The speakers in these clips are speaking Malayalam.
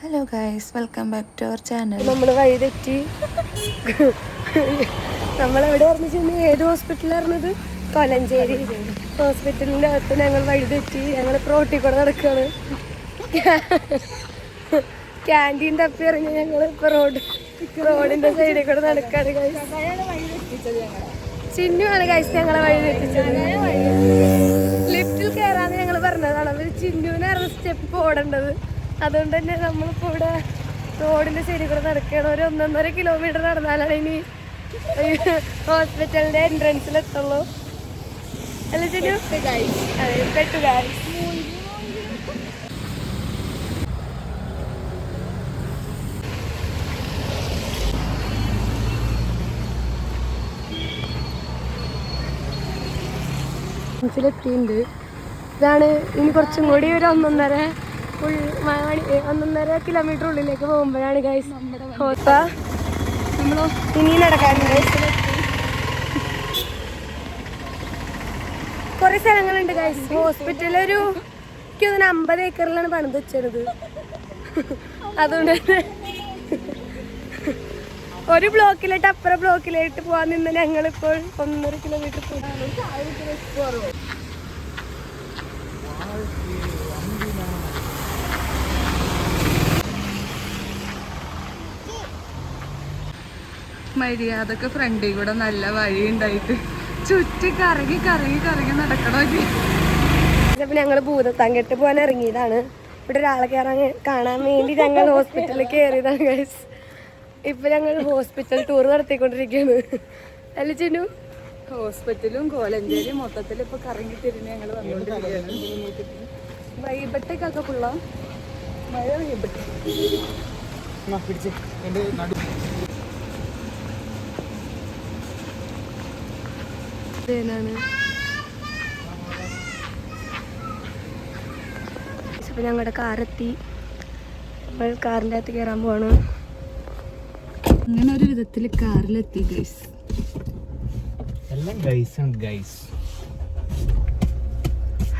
Hello guys, welcome back to our channel. നമ്മൾ വഴി തെറ്റി. നമ്മളെവിടെ പറഞ്ഞിരുന്നു? ഏത് ഹോസ്പിറ്റലായിരുന്നത്? കൊലഞ്ചേരി ഹോസ്പിറ്റലിൻ്റെ അകത്ത് ഞങ്ങൾ വഴി തെറ്റി. ഞങ്ങൾ റോട്ടിൽ കൂടെ നടക്കുകയാണ്. ക്യാൻറ്റീൻ തപ്പി ഇറങ്ങി ഞങ്ങൾ ഇപ്പോൾ റോഡിൻ്റെ സൈഡിൽ കൂടെ നടക്കുകയാണ് ഗൈസ്. ചിന്നുവാണ് ഗൈസ് ഞങ്ങളെ വഴി തെറ്റിച്ചത്. ലിഫ്റ്റിൽ കയറാന്ന് ഞങ്ങൾ പറഞ്ഞതാണ്. അവർ ചിന്നുവിനായിരുന്നു സ്റ്റെപ്പ് ഓടേണ്ടത്. അതുകൊണ്ട് തന്നെ നമ്മളിപ്പോൾ ഇവിടെ റോഡിൻ്റെ സൈഡിൽ കൂടെ നടക്കുകയാണ്. ഒരു 1.5 കിലോമീറ്റർ നടന്നാലാണ് ഇനി ഹോസ്പിറ്റലിൻ്റെ എൻട്രൻസിലെത്തുള്ളൂ. അല്ല ചിന്നു? അതെ, പെട്ടു ഗൈസ്. മനസ്സിലെത്തിയിട്ടുണ്ട്. ഇതാണ് ഇനി കുറച്ചും കൂടി ഒരു 1.5 കിലോമീറ്റർ ഉള്ളിലേക്ക് പോകുമ്പോഴാണ് ഗൈസ് ഇനി നടക്കാറുണ്ട്. കുറെ സ്ഥലങ്ങളുണ്ട് ഗൈസ്. ഹോസ്പിറ്റൽ ഒരു 50 ഏക്കറിലാണ് പണിത് വെച്ചത്. അതുകൊണ്ട് ഒരു ബ്ലോക്കിലോട്ട് അപ്പുറം ബ്ലോക്കിലോട്ട് പോകാൻ നിന്ന് ഞങ്ങളിപ്പോൾ 1.5 കിലോമീറ്റർ പോകും. മര്യാദക്ക് ഫ്രണ്ടിൽ കൂടെ നല്ല വഴി ഉണ്ടായിട്ട് ചുറ്റി കറങ്ങി കറങ്ങി കറങ്ങി നടക്കണോ? ഇപ്പം ഞങ്ങൾ ഭൂതത്താങ്കെട്ട് പോകാൻ ഇറങ്ങിയതാണ്. ഇവിടെ ഒരാളെ കാണാൻ വേണ്ടി ഞങ്ങൾ ഹോസ്പിറ്റലിൽ കയറിയതാണ് ഗൈസ്. ഇപ്പം ഞങ്ങൾ ഹോസ്പിറ്റൽ ടൂർ നടത്തിക്കൊണ്ടിരിക്കുകയാണ്. അല്ല ചിന്നു? ഹോസ്പിറ്റലും കോലഞ്ചേരി മൊത്തത്തിൽ ഇപ്പൊ കറങ്ങി തിരിഞ്ഞ് ഞങ്ങൾ വന്നുകൊണ്ടിരിക്കുകയാണ്. വൈബട്ടേക്കൊക്കെ ഫുള്ള മഴ വൈബട്ടെ. ഇപ്പം ഞങ്ങളുടെ കാറെത്തി. നമ്മൾ കാറിൻ്റെ അകത്ത് കയറാൻ പോവാണ്. അങ്ങനെ ഒരു വിധത്തിൽ കാറിലെത്തി ഗൈസ്. എല്ലാം ഗൈസ് ആണ് ഗൈസ്.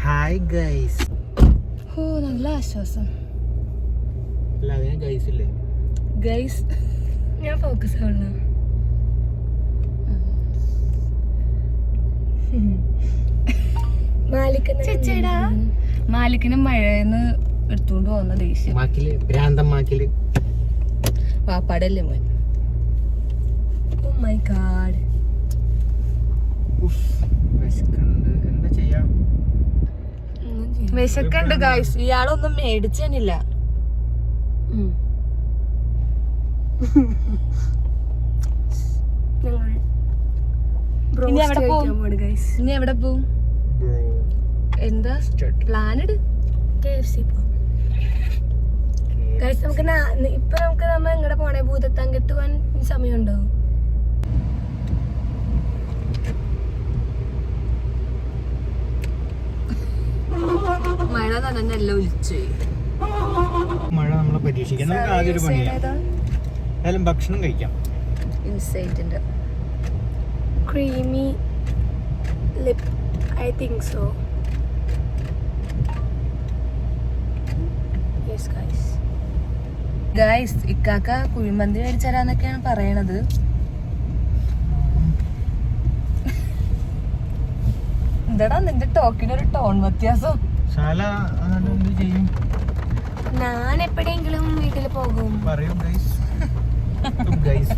Hi guys. ഓ, നല്ല ആശ്വാസം അല്ല അതിന് ഗൈസ് ഇല്ലേ? ഗൈസ് ഞാൻ ഫോക്കസ് ആവണ ചേച്ചേടാ. മാലിക്കിന് മഴയെന്ന് എടുത്തുകൊണ്ട് പോകുന്ന ദേഷ്യം. മാക്കില് ഭ്രാന്തമാക്കില് വാപ്പാടല്ലേ മോൻ. Oh my God. എന്താ ചെയ്യാ? വിശക്കുണ്ട് ഗൈസ്. ഇയാളൊന്നും മേടിച്ചനില്ല. ഇനി എവിടെ പോവും? എന്താ പ്ലാൻ ഇട്? KFC guys. നമുക്ക് ഇപ്പൊ നമ്മൾ എങ്ങടെ പോണേ? ഭൂതത്താങ്കെട്ട് പോകാൻ സമയമുണ്ടോ? മഴ നനഞ്ഞല്ല ഒലിച്ചു. മഴ നമ്മളെ പരീക്ഷിക്കാൻ നമുക്ക് ആദ്യം ഒരു പണിയാം. ഏതായാലും ഭക്ഷണം കഴിക്കാം. ഇൻസൈറ്റിന്റെ creamy lip, I think so. Yes guys. Guys, ഇക്കാക്ക കുഴിമന്തി മേടിച്ചരാന്നൊക്കെയാണ് പറയണത്. എന്താടാ നിന്റെ ടോക്കിനൊരു ടോൺ വ്യത്യാസം? ശാല എന്ത് ചെയ്യും? ഞാൻ എപ്പോഴെങ്കിലും വീട്ടിൽ പോകും. പറയൂ ഗൈസ്. ഗൈസ്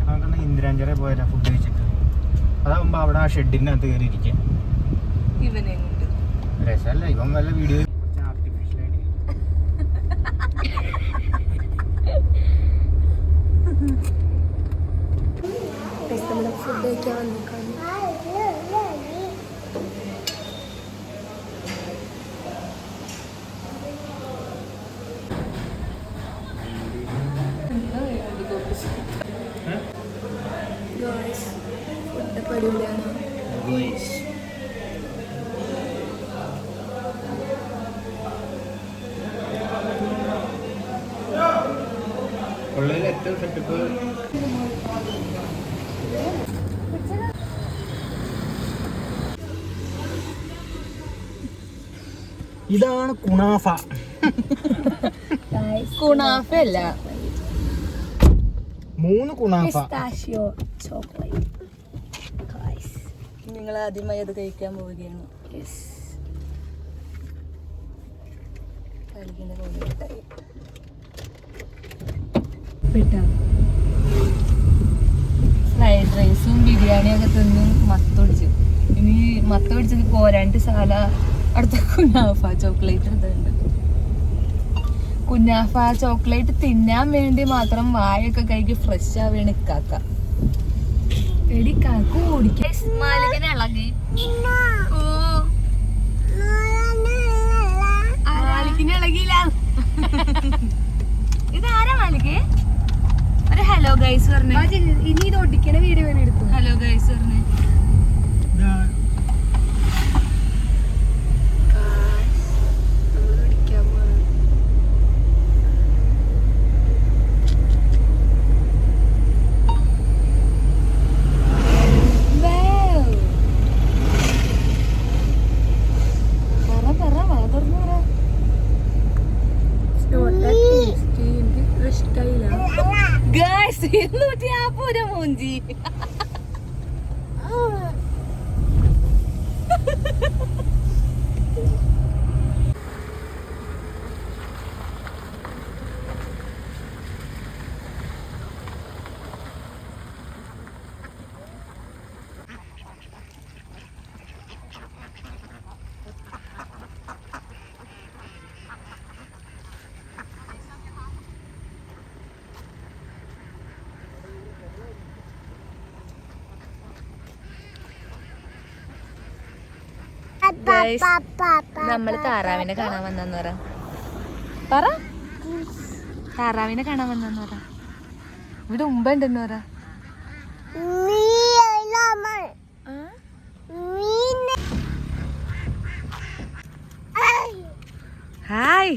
നമുക്കെന്നാ ഇന്ദിരാഞ്ചിറ പോയാലോ ഫുഡ് കഴിച്ചിട്ട്? അതാകുമ്പോ അവിടെ ആ ഷെഡിനകത്ത് കയറി ഇരിക്കാം. ഇവനെ കൊണ്ട് രസമല്ല. ഇവൻ വല്ല വീഡിയോ ആർട്ടിഫിഷ്യലായിട്ട് നമ്മുടെ ഫുഡ് കഴിക്കാൻ വന്നിരിക്കാം. ഫുഡ് പടിപൊളിയാണ്. ഉള്ളതിൽ ഏറ്റവും സെറ്റപ്പ് ഇതാണ് കുണാഫ. കുണാഫ അല്ല, 3 കുണാഫ. നിങ്ങൾ ആദ്യമായി അത് കഴിക്കാൻ പോവുകയാണ്. ഫ്രൈഡ് റൈസും ബിരിയാണിയൊക്കെ തിന്നും മത്തൊടിച്ചു. ഇനി മത്തൊടിച്ചത് പോരാണ്ട് സാല അടുത്ത കുനാഫ ചോക്ലേറ്റ് എടുത്തുണ്ട്. കുനാഫ ചോക്ലേറ്റ് തിന്നാൻ വേണ്ടി മാത്രം വായൊക്കെ കഴിക്ക് ഫ്രഷ് ആവുകയാണ് ഇക്കാക്ക. എടി കാക്കു ഓടിക്കാൻ ഇളകി. ഓ മാലിക്കിന് ഇളകിയില്ല. ഇതാരാ മാലിക്ക്? ഒരു ഹലോ ഗൈസ് പറഞ്ഞു. ഇനി ഇത് ഒടിക്കണ വീഡിയോ എടുത്തു. ഹലോ ഗൈസ് പറഞ്ഞു. ഗൈസ് 250 മൂഞ്ചി. നമ്മള് താറാവിനെ കാണാൻ വന്നെന്ന് പറ. താറാവിനെ കാണാൻ വന്നെന്ന് പറ. ഇവിടെ ഉണ്ടെന്ന് പറ. ഹായ്.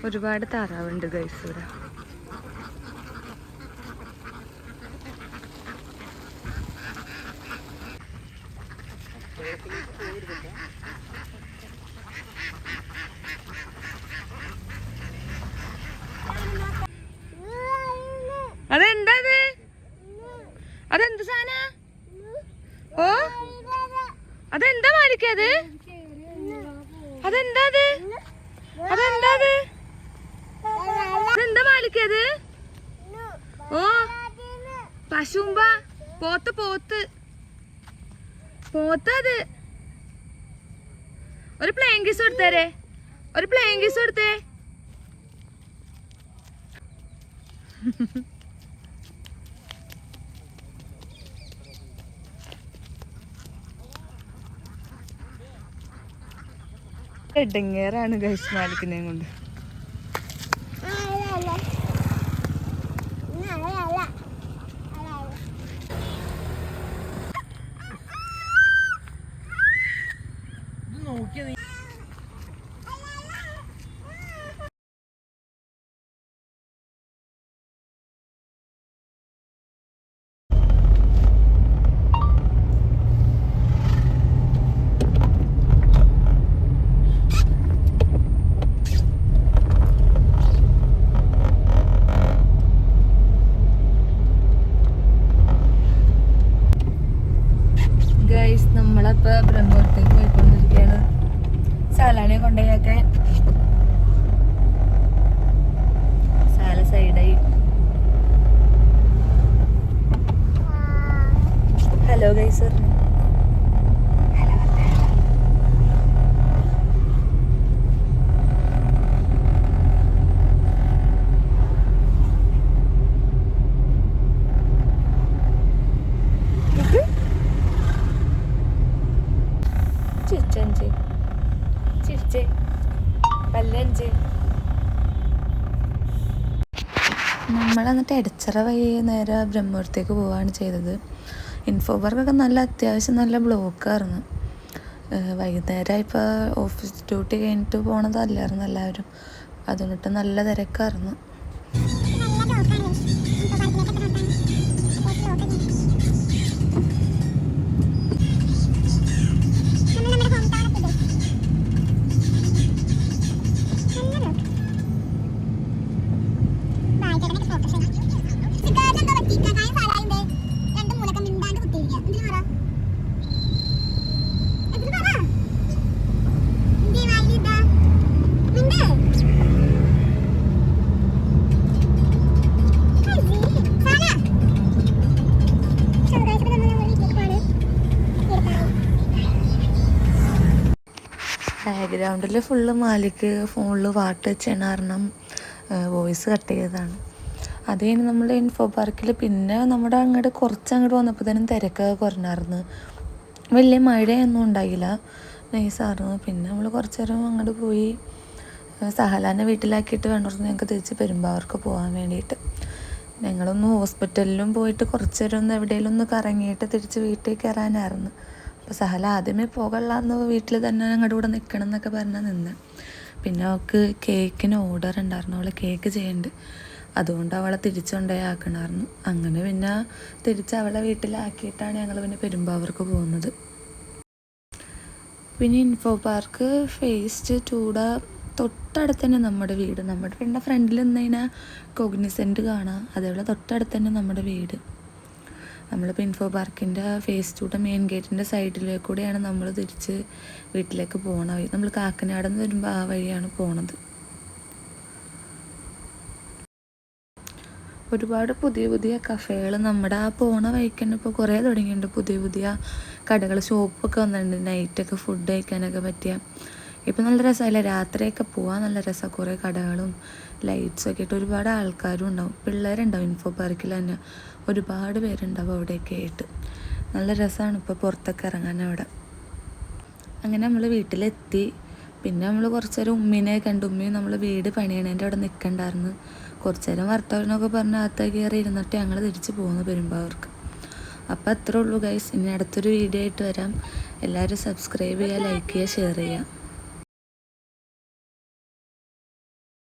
ഒരുപാട് താറാവുണ്ട് ഗൈസ് ഇവിടെ. അതെന്താ? അതെന്ത് സാധന? ഓ അതെന്താ മാലിക്കത്? അതെന്താ? അതെന്താ? അതെന്താ മാലിക്കത്? ഓ പശുമ്പ പോത്ത്. അത് ഒരു പ്ലേയിങ് കിസ് കൊടുത്തേ. എടങ്ങേറാണ് ഗൈസ് മാലിക്കിനെ കൊണ്ട്. നമ്മളപ്പോ ബ്രഹ്മപുരത്തേക്ക് പോയിക്കൊണ്ടിരിക്കുകയാണ്. സാലാനെ കൊണ്ടുപോയാക്കാൻ. സാല സൈഡായി. Hello guys. നമ്മൾ എന്നിട്ട് എടച്ചിറ വഴി നേരെ ബ്രഹ്മപുരത്തേക്ക് പോവുകയാണ് ചെയ്തത്. ഇൻഫോ പാർക്കൊക്കെ അത്യാവശ്യം നല്ല ബ്ലോക്കായിരുന്നു. വൈകുന്നേരം ഇപ്പോൾ ഓഫീസ് ഡ്യൂട്ടി കഴിഞ്ഞിട്ട് പോണതല്ലായിരുന്നു എല്ലാവരും. അതുകൊണ്ടിട്ട് നല്ല തിരക്കായിരുന്നു. ബാക്ക്ഗ്രൗണ്ടിൽ ഫുള്ള് മാലിക്ക് ഫോണിൽ പാട്ട് വെച്ചാണ് കാരണം വോയിസ് കട്ട് ചെയ്തതാണ്. അത് കഴിഞ്ഞ് നമ്മൾ ഇൻഫോ പാർക്കിൽ പിന്നെ നമ്മുടെ അങ്ങോട്ട് കുറച്ചങ്ങോട്ട് വന്നപ്പോൾ തന്നെ തിരക്കൊക്കെ കുറഞ്ഞായിരുന്നു. വലിയ മഴയൊന്നും ഉണ്ടായില്ല, നൈസായിരുന്നു. പിന്നെ നമ്മൾ കുറച്ച് നേരം അങ്ങോട്ട് പോയി സഹലാനെ വീട്ടിലാക്കിയിട്ട് വേണ്ടത് ഞങ്ങൾക്ക് തിരിച്ച് പെരുമ്പാവൂർക്ക് പോകാൻ വേണ്ടിയിട്ട്. ഞങ്ങളൊന്ന് ഹോസ്പിറ്റലിലും പോയിട്ട് കുറച്ച് നേരം ഒന്ന് എവിടെയെങ്കിലും ഒന്ന് കറങ്ങിയിട്ട് തിരിച്ച് വീട്ടിൽ കയറാനായിരുന്നു. അപ്പോൾ സഹല ആദ്യമേ പോകല്ലാന്ന് വീട്ടിൽ തന്നെ ഞങ്ങളുടെ കൂടെ നിൽക്കണം എന്നൊക്കെ പറഞ്ഞാൽ നിന്ന്. പിന്നെ അവൾക്ക് കേക്കിന് ഓർഡർ ഉണ്ടായിരുന്നു, അവൾ കേക്ക് ചെയ്യുന്നുണ്ട്, അതുകൊണ്ട് അവളെ തിരിച്ചുകൊണ്ടുപോയി ആക്കണമായിരുന്നു. അങ്ങനെ പിന്നെ തിരിച്ച് അവളെ വീട്ടിലാക്കിയിട്ടാണ് ഞങ്ങൾ പിന്നെ പെരുമ്പാവൂർക്ക് പോകുന്നത്. പിന്നെ ഇൻഫോ പാർക്ക് ഫേസ് 2 തൊട്ടടുത്ത് തന്നെ നമ്മുടെ വീടിൻ്റെ ഫ്രണ്ടിൽ നിന്ന് കഴിഞ്ഞാൽ കോഗ്നിസെൻ്റ് കാണാം, അതേപോലെ തൊട്ടടുത്ത് തന്നെ നമ്മുടെ വീട്. നമ്മളിപ്പോൾ ഇൻഫോ പാർക്കിൻ്റെ ഫേസ് 2 മെയിൻ ഗേറ്റിൻ്റെ സൈഡിലേക്കൂടെയാണ് നമ്മൾ തിരിച്ച് വീട്ടിലേക്ക് പോകണ വഴി. നമ്മൾ കാക്കനാട് നിന്ന് വരുമ്പോൾ ആ വഴിയാണ് പോണത്. ഒരുപാട് പുതിയ പുതിയ കഫേകൾ നമ്മുടെ ആ പോണ വഴിക്ക് തന്നെ ഇപ്പോൾ കുറേ തുടങ്ങിയിട്ടുണ്ട്. പുതിയ പുതിയ കടകൾ, ഷോപ്പൊക്കെ വന്നിട്ടുണ്ട്, നൈറ്റൊക്കെ ഫുഡ് കഴിക്കാനൊക്കെ പറ്റിയ. ഇപ്പം നല്ല രസമല്ല, രാത്രിയൊക്കെ പോകാൻ നല്ല രസമാണ്. കുറേ കടകളും ലൈറ്റ്സൊക്കെ ആയിട്ട് ഒരുപാട് ആൾക്കാരും ഉണ്ടാവും, പിള്ളേരുണ്ടാവും. ഇൻഫോ പാർക്കിൽ തന്നെ ഒരുപാട് പേരുണ്ടാവും അവിടെയൊക്കെ ആയിട്ട്. നല്ല രസമാണ് ഇപ്പോൾ പുറത്തൊക്കെ ഇറങ്ങാൻ അവിടെ. അങ്ങനെ നമ്മൾ വീട്ടിലെത്തി. പിന്നെ നമ്മൾ കുറച്ച് നേരം ഉമ്മീനെ കണ്ടു. ഉമ്മയും നമ്മൾ വീട് പണിയണേൻ്റെ അവിടെ നിൽക്കണ്ടായിരുന്നു. കുറച്ച് നേരം വർത്തമാനമൊക്കെ പറഞ്ഞ് അകത്തേക്ക് കയറി ഇരുന്നിട്ട് ഞങ്ങൾ തിരിച്ച് പോകുന്നു പെരുമ്പാവൂർക്ക്. അപ്പോൾ അത്രേ ഉള്ളൂ ഗൈസ്. ഇനി അടുത്തൊരു വീഡിയോ ആയിട്ട് വരാം. എല്ലാവരും സബ്സ്ക്രൈബ് ചെയ്യുക, ലൈക്ക് ചെയ്യുക, ഷെയർ ചെയ്യുക.